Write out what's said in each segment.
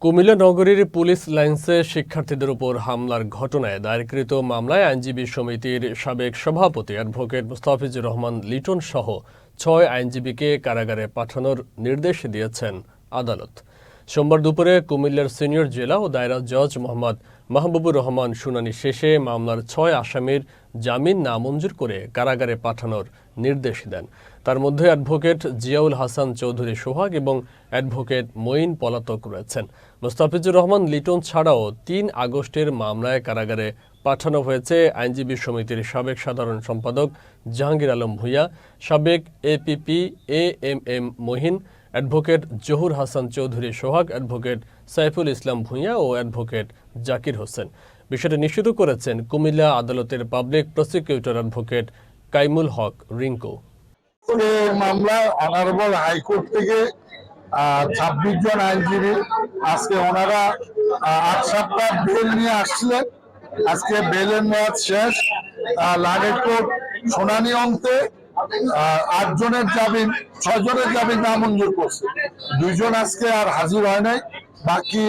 কুমিল্লা নগরীর পুলিশ লাইন্সে শিক্ষার্থীদের উপর হামলার ঘটনায় দায়েরকৃত মামলায় আইনজীবী সমিতির সাবেক সভাপতি অ্যাডভোকেট মুস্তাফিজুর রহমান লিটন সহ ৬ আইনজীবীকে কারাগারে পাঠানোর নির্দেশ দিয়েছেন আদালত। সোমবার দুপুরে কুমিল্লার সিনিয়র জেলা ও দায়রা জজ মোহাম্মদ মাহবুবুর রহমান শুনানি শেষে মামলার ৬ আসামির জামিন নামঞ্জুর করে কারাগারে পাঠানোর নির্দেশ দেন। তার মধ্যে অ্যাডভোকেট জিয়াউল হাসান চৌধুরী সোহাগ এবং অ্যাডভোকেট মঈন পলাতক রয়েছেন। মুস্তাফিজুর রহমান লিটন ছাড়াও ৩ আগস্টের মামলায় কারাগারে পাঠানো হয়েছে আইনজীবী সমিতির সাবেক সাধারণ সম্পাদক জাহাঙ্গীর আলম ভূঁইয়া, সাবেক APP AMM Mohin, advocate Jahur Hasan Chowdhury Sohag, advocate Saiful Islam Bhuiyan ও অ্যাডভোকেট জাকির হোসেন। বিষয়টি নিশ্চিত করেছেন কুমিল্লা আদালতের public prosecutor advocate Kaimul Haque Rinku. মামলা অনারেবল হাইকোর্ট থেকে ২৬ জন আইনজীবী আজকে ওনারা ৮ সপ্তাহ বেল নিয়ে আসছিলেন। আজকে বেলের মেয়াদ শেষ। লাগের কোর্ট শুনানি অন্তে ৮ জনের জামিন ৬ জনের জামিন নামঞ্জুর করছে। ২ জন আজকে আর হাজির হয় নাই, বাকি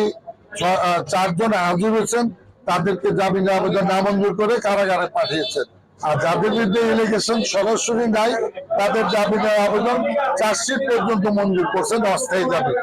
৪ জন হাজির হয়েছেন। তাদেরকে জামিন আবেদন নামঞ্জুর করে কারাগারে পাঠিয়েছেন। আর যাদের বিরুদ্ধে এলিগেশন সরাসরি নাই তাদের জামিনের আবেদন চার্জশিট পর্যন্ত মঞ্জুর করছেন অস্থায়ী জামিন।